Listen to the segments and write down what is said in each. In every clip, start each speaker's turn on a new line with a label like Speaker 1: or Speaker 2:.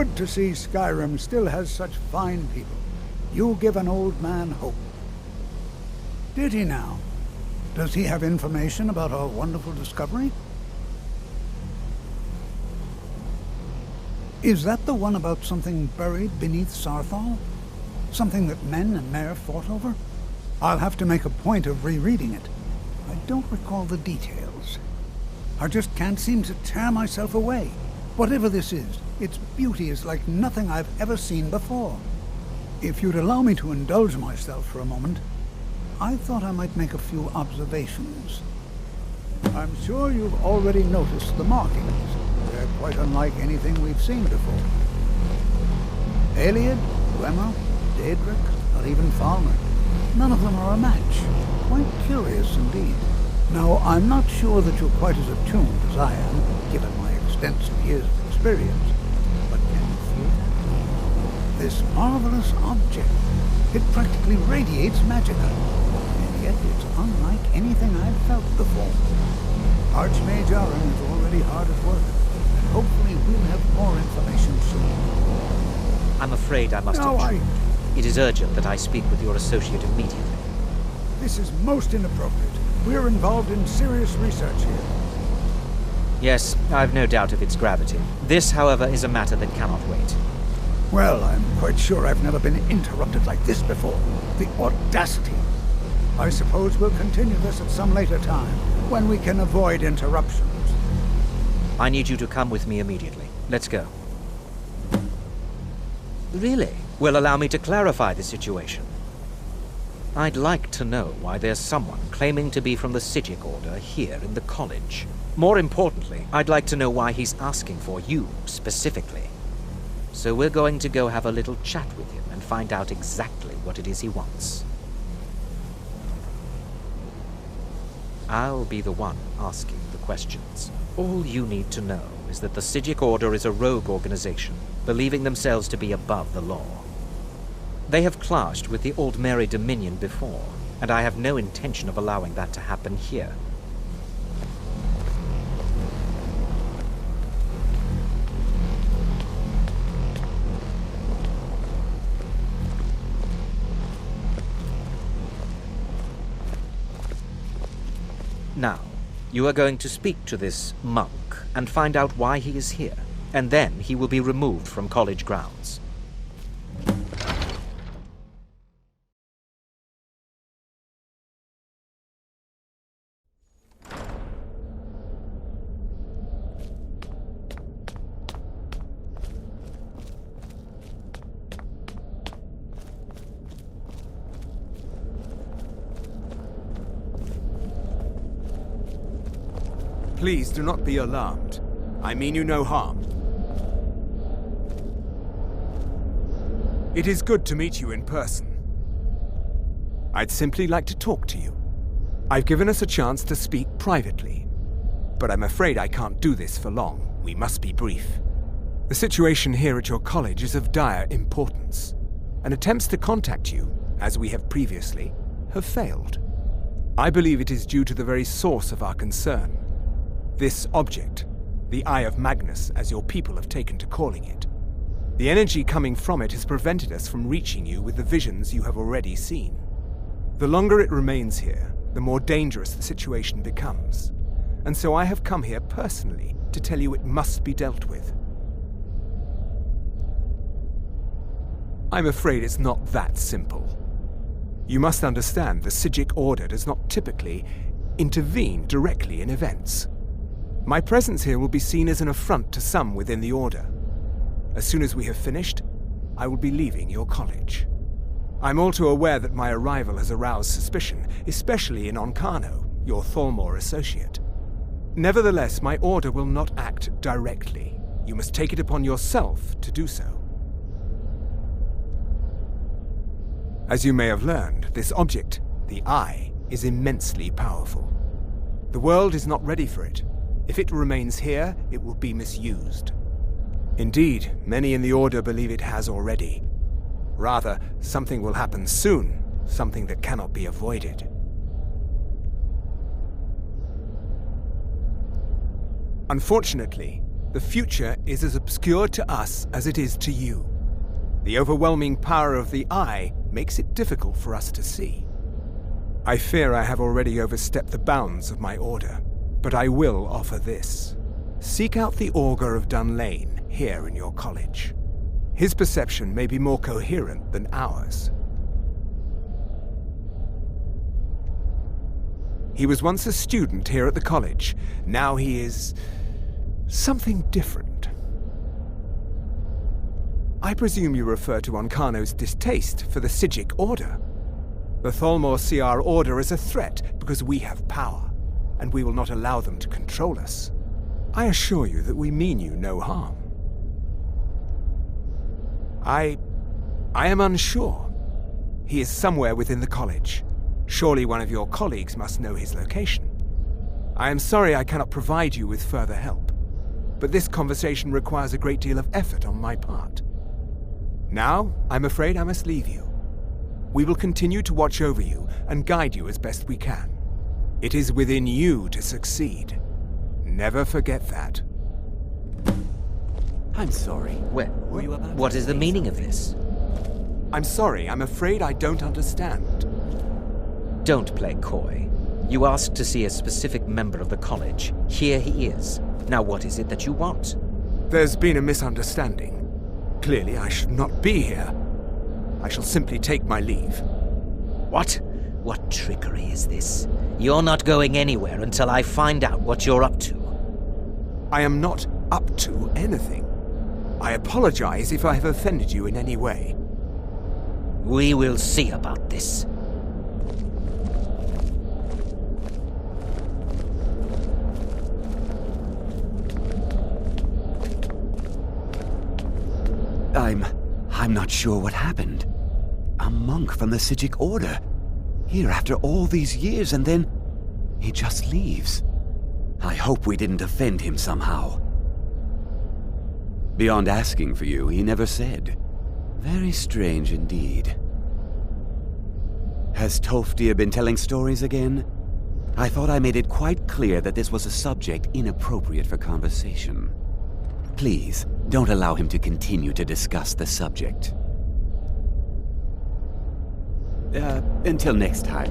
Speaker 1: good to see Skyrim still has such fine people. You give an old man hope. Did he now? Does he have information about our wonderful discovery? Is that the one about something buried beneath Sarthal? Something that men and Mare fought over? I'll have to make a point of rereading it. I don't recall the details. I just can't seem to tear myself away. Whatever this is, its beauty is like nothing I've ever seen before. If you'd allow me to indulge myself for a moment, I thought I might make a few observations. I'm sure you've already noticed the markings. They're quite unlike anything we've seen before. Aliad, Glemmer, Daedric, or even Falmer. None of them are a match. Quite curious indeed. Now, I'm not sure that you're quite as attuned as I am, given my extensive years of experience, but can you feel that? This marvelous object, it practically radiates magicka, and yet it's unlike anything I've felt before. Archmage Aaron is already hard at work, and hopefully we'll have more information soon.
Speaker 2: I'm afraid I must intrude. It is urgent that I speak with your associate immediately.
Speaker 1: This is most inappropriate. We're involved in serious research here.
Speaker 2: Yes, I've no doubt of its gravity. This, however, is a matter that cannot wait.
Speaker 1: Well, I'm quite sure I've never been interrupted like this before. The audacity. I suppose we'll continue this at some later time, when we can avoid interruptions.
Speaker 2: I need you to come with me immediately. Let's go. Really? Well, allow me to clarify the situation. I'd like to know why there's someone claiming to be from the Psijic Order here in the college. More importantly, I'd like to know why he's asking for you, specifically. So we're going to go have a little chat with him and find out exactly what it is he wants. I'll be the one asking the questions. All you need to know is that the Psijic Order is a rogue organization, believing themselves to be above the law. They have clashed with the Aldmeri Dominion before, and I have no intention of allowing that to happen here. Now, you are going to speak to this monk and find out why he is here, and then he will be removed from college grounds.
Speaker 3: Please do not be alarmed. I mean you no harm. It is good to meet you in person. I'd simply like to talk to you. I've given us a chance to speak privately, but I'm afraid I can't do this for long. We must be brief. The situation here at your college is of dire importance, and attempts to contact you, as we have previously, have failed. I believe it is due to the very source of our concern. This object, the Eye of Magnus, as your people have taken to calling it. The energy coming from it has prevented us from reaching you with the visions you have already seen. The longer it remains here, the more dangerous the situation becomes. And so I have come here personally to tell you it must be dealt with. I'm afraid it's not that simple. You must understand the Psijic Order does not typically intervene directly in events. My presence here will be seen as an affront to some within the Order. As soon as we have finished, I will be leaving your college. I'm all too aware that my arrival has aroused suspicion, especially in Oncano, your Thalmor associate. Nevertheless, my Order will not act directly. You must take it upon yourself to do so. As you may have learned, this object, the Eye, is immensely powerful. The world is not ready for it. If it remains here, it will be misused. Indeed, many in the Order believe it has already. Rather, something will happen soon, something that cannot be avoided. Unfortunately, The future is as obscure to us as it is to you. The overwhelming power of the Eye makes it difficult for us to see. I fear I have already overstepped the bounds of my order, but I will offer this. Seek out the Augur of Dunlain here in your college. His perception may be more coherent than ours. He was once a student here at the college. Now he is something different. I presume you refer to Ancano's distaste for the Psijic Order. The Thalmor see our order as a threat because we have power, and we will not allow them to control us. I assure you that we mean you no harm. I am unsure. He is somewhere within the college. Surely one of your colleagues must know his location. I am sorry I cannot provide you with further help, but this conversation requires a great deal of effort on my part. Now, I'm afraid I must leave you. We will continue to watch over you and guide you as best we can. It is within you to succeed. Never forget that.
Speaker 4: I'm sorry.
Speaker 2: Well,
Speaker 4: Were you about
Speaker 2: what
Speaker 4: to
Speaker 2: is the
Speaker 4: say
Speaker 2: meaning of this?
Speaker 3: I'm sorry, I'm afraid I don't understand.
Speaker 2: Don't play coy. You asked to see a specific member of the college. Here he is. Now what is it that you want?
Speaker 3: There's been a misunderstanding. Clearly I should not be here. I shall simply take my leave.
Speaker 2: What? What trickery is this? You're not going anywhere until I find out what you're up to.
Speaker 3: I am not up to anything. I apologize if I have offended you in any way.
Speaker 2: We will see about this.
Speaker 4: I'm not sure what happened. A monk from the Psijic Order. Here after all these years, and then he just leaves. I hope we didn't offend him somehow. Beyond asking for you, he never said. Very strange indeed. Has Toftir been telling stories again? I thought I made it quite clear that this was a subject inappropriate for conversation. Please, don't allow him to continue to discuss the subject. Until next time.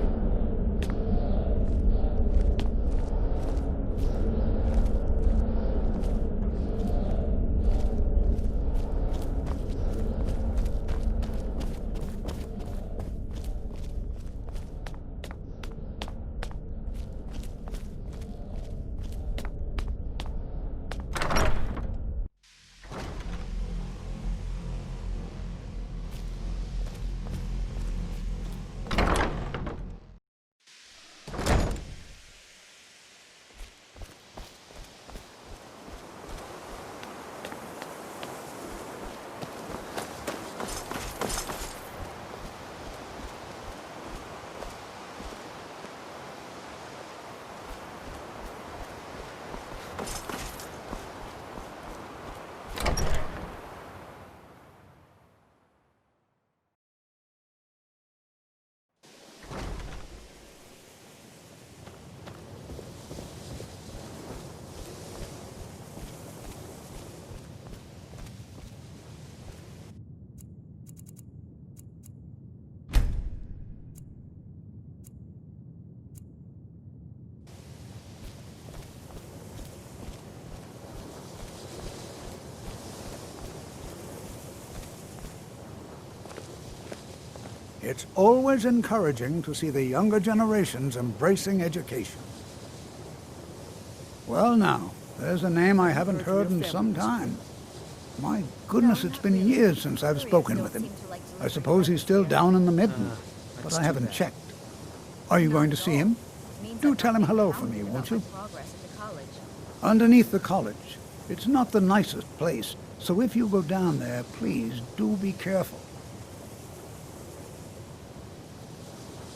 Speaker 1: It's always encouraging to see the younger generations embracing education. Well now, there's a name I haven't heard in some time. My goodness, it's been years since I've spoken with him. I suppose he's still down in the Midden, but I haven't checked. Are you going to see him? Do tell him hello for me, won't you? Underneath the college. It's not the nicest place, so if you go down there, please do be careful.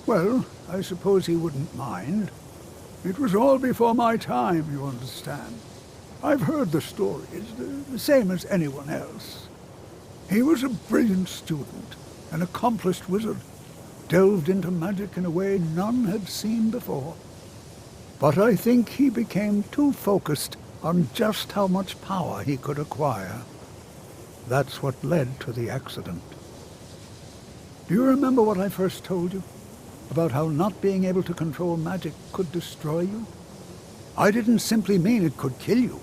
Speaker 1: Well, I suppose he wouldn't mind. It was all before my time, you understand. I've heard the stories, the same as anyone else. He was a brilliant student, an accomplished wizard, delved into magic in a way none had seen before. But I think he became too focused on just how much power he could acquire. That's what led to the accident. Do you remember what I first told you? About how not being able to control magic could destroy you? I didn't simply mean it could kill you.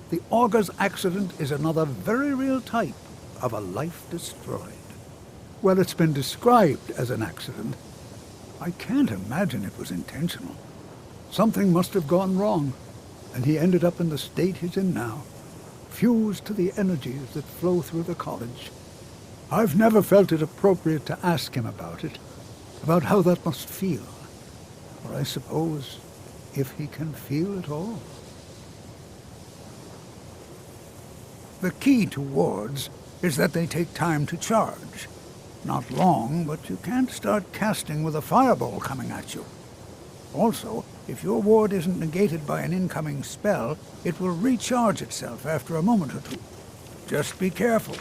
Speaker 1: The Augur's accident is another very real type of a life destroyed. Well, it's been described as an accident. I can't imagine it was intentional. Something must have gone wrong, and he ended up in the state he's in now, fused to the energies that flow through the college. I've never felt it appropriate to ask him about it, about how that must feel. Or I suppose, if he can feel at all. The key to wards is that they take time to charge. Not long, but you can't start casting with a fireball coming at you. Also, if your ward isn't negated by an incoming spell, it will recharge itself after a moment or two. Just be careful.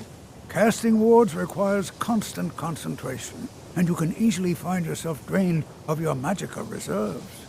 Speaker 1: Casting wards requires constant concentration, and you can easily find yourself drained of your magical reserves.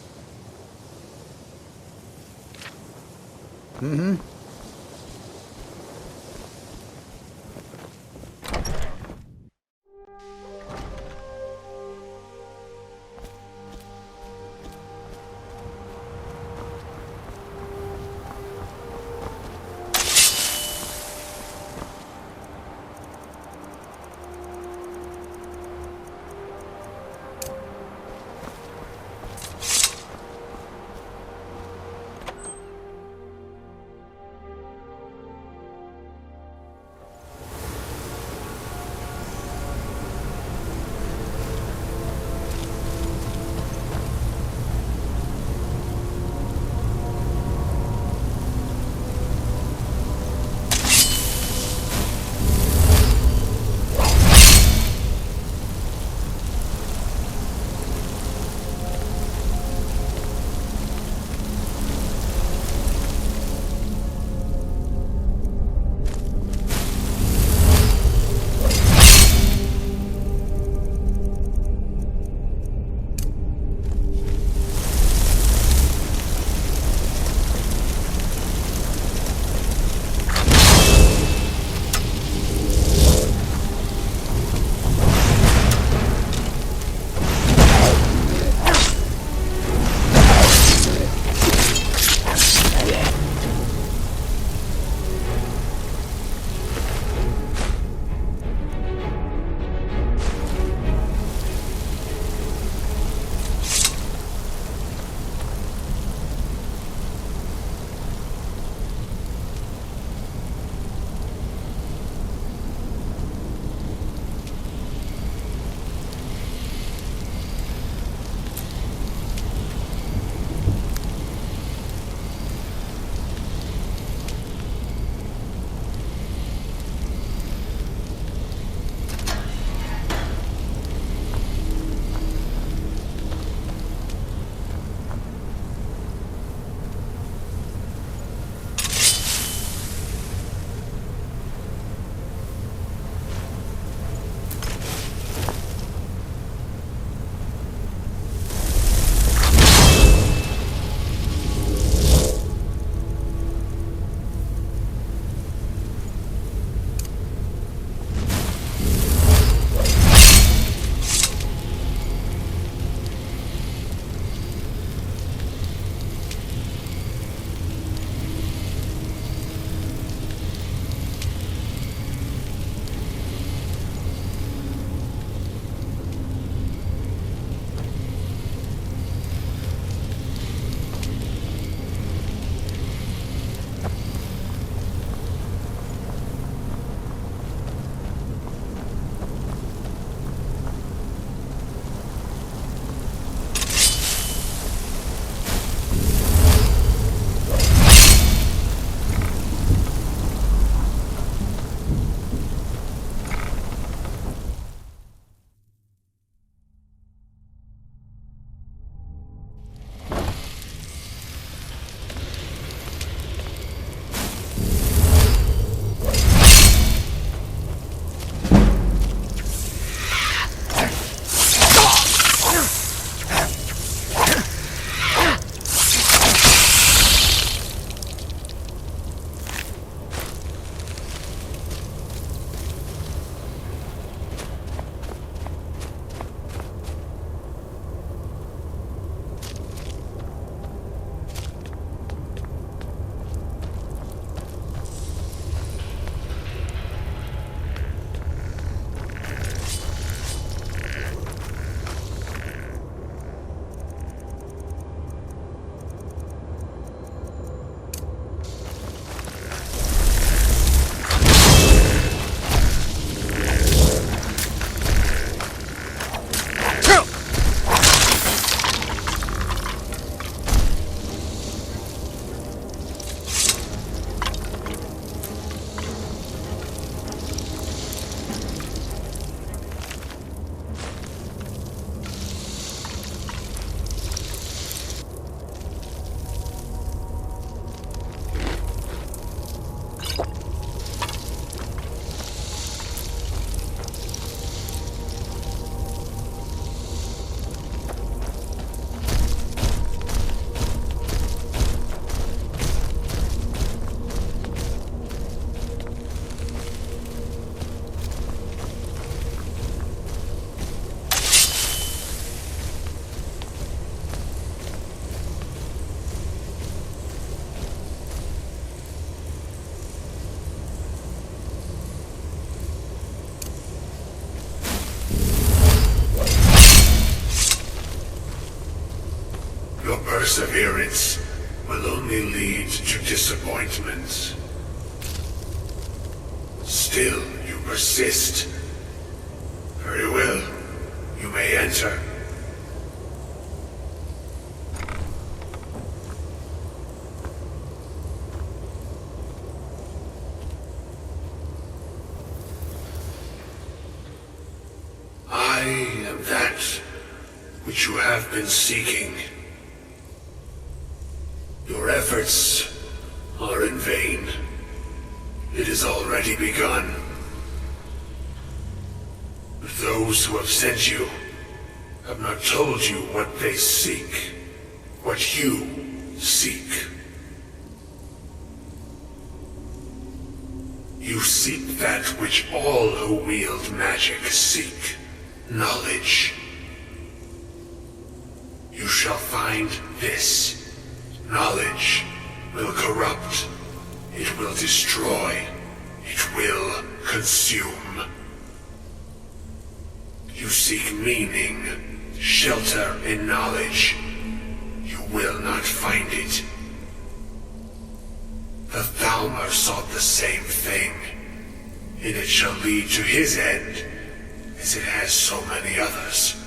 Speaker 5: Your perseverance will only lead to disappointment. Still, you persist. Very well. You may enter. I am that which you have been seeking. Your efforts are in vain. It has already begun. Those who have sent you have not told you what they seek, what you seek. You seek that which all who wield magic seek, knowledge. You shall find this. Knowledge will corrupt. It will destroy. It will consume. You seek meaning, shelter in knowledge. You will not find it. The Thalmor sought the same thing, and it shall lead to his end, as it has so many others.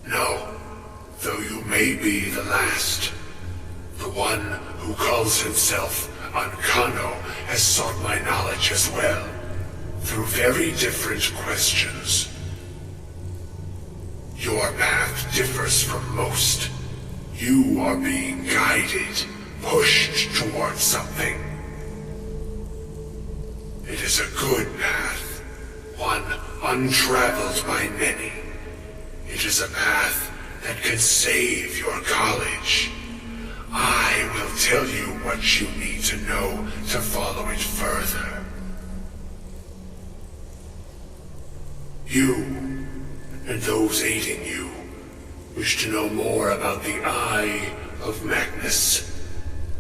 Speaker 5: No, though you may be the last, the one who calls himself Ancano has sought my knowledge as well, through very different questions. Your path differs from most. You are being guided, pushed towards something. It is a good path, one untraveled by many. It is a path that can save your college. I will tell you what you need to know to follow it further. You, and those aiding you, wish to know more about the Eye of Magnus.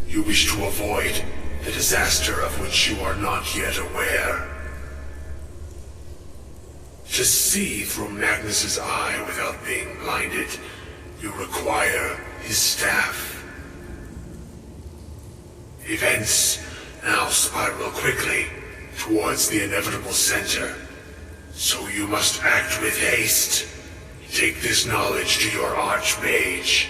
Speaker 5: You wish to avoid the disaster of which you are not yet aware. To see through Magnus's eye without being blinded, you require his staff. Events now spiral quickly towards the inevitable center, so you must act with haste. Take this knowledge to your Archmage.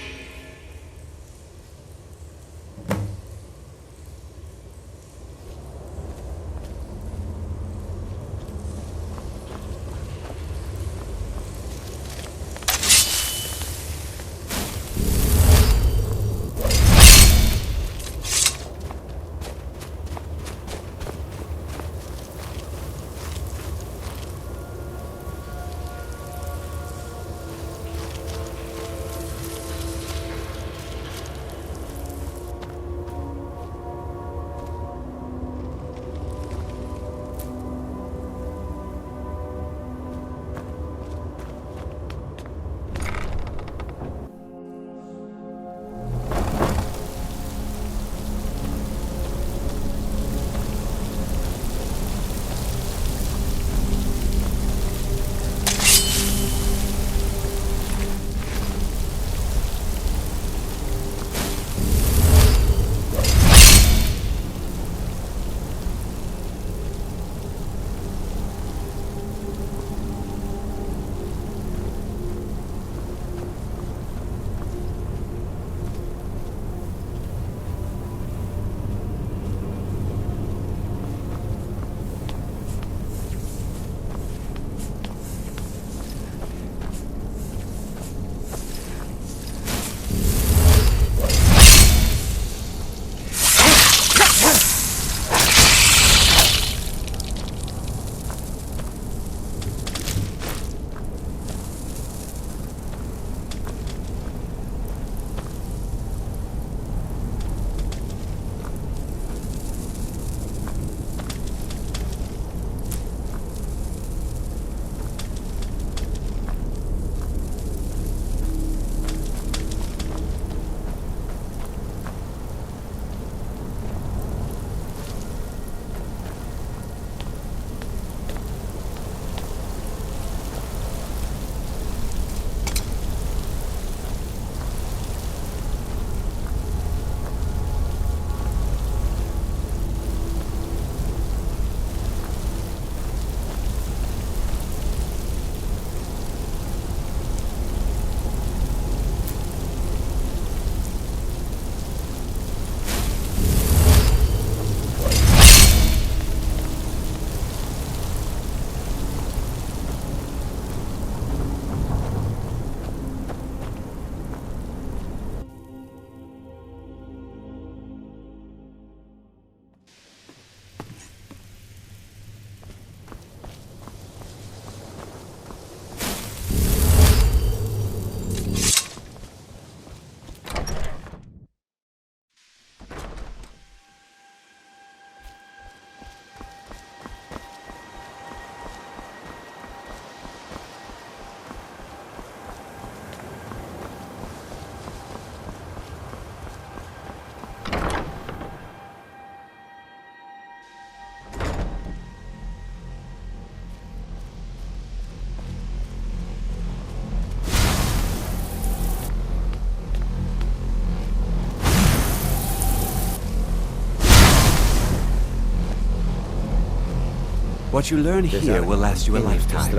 Speaker 4: What you learn here will last you a lifetime.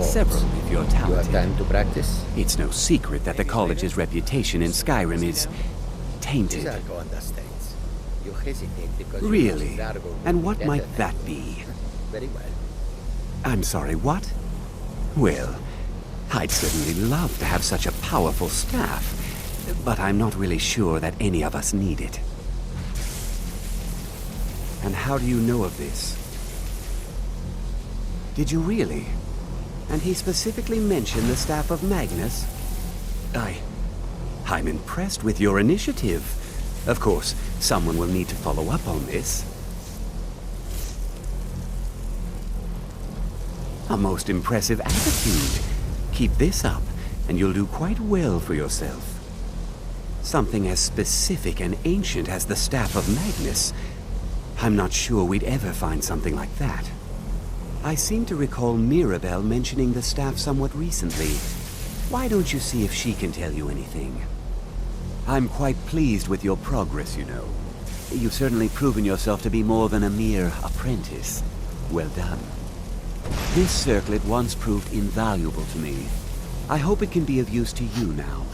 Speaker 4: Several if you're
Speaker 6: You have
Speaker 4: talented.
Speaker 6: time to practice?
Speaker 4: It's no secret that the college's reputation in Skyrim is tainted.
Speaker 6: You hesitate because you
Speaker 4: Really?
Speaker 6: must gargle
Speaker 4: And
Speaker 6: with
Speaker 4: what
Speaker 6: the
Speaker 4: might
Speaker 6: internet.
Speaker 4: that be?
Speaker 6: Very well.
Speaker 4: I'm sorry, what? Well, I'd certainly love to have such a powerful staff, but I'm not really sure that any of us need it. And how do you know of this? Did you really? And he specifically mentioned the staff of Magnus? I'm impressed with your initiative. Of course, someone will need to follow up on this. A most impressive attitude. Keep this up, and you'll do quite well for yourself. Something as specific and ancient as the Staff of Magnus. I'm not sure we'd ever find something like that. I seem to recall Mirabelle mentioning the staff somewhat recently. Why don't you see if she can tell you anything? I'm quite pleased with your progress, you know. You've certainly proven yourself to be more than a mere apprentice. Well done. This circlet once proved invaluable to me. I hope it can be of use to you now.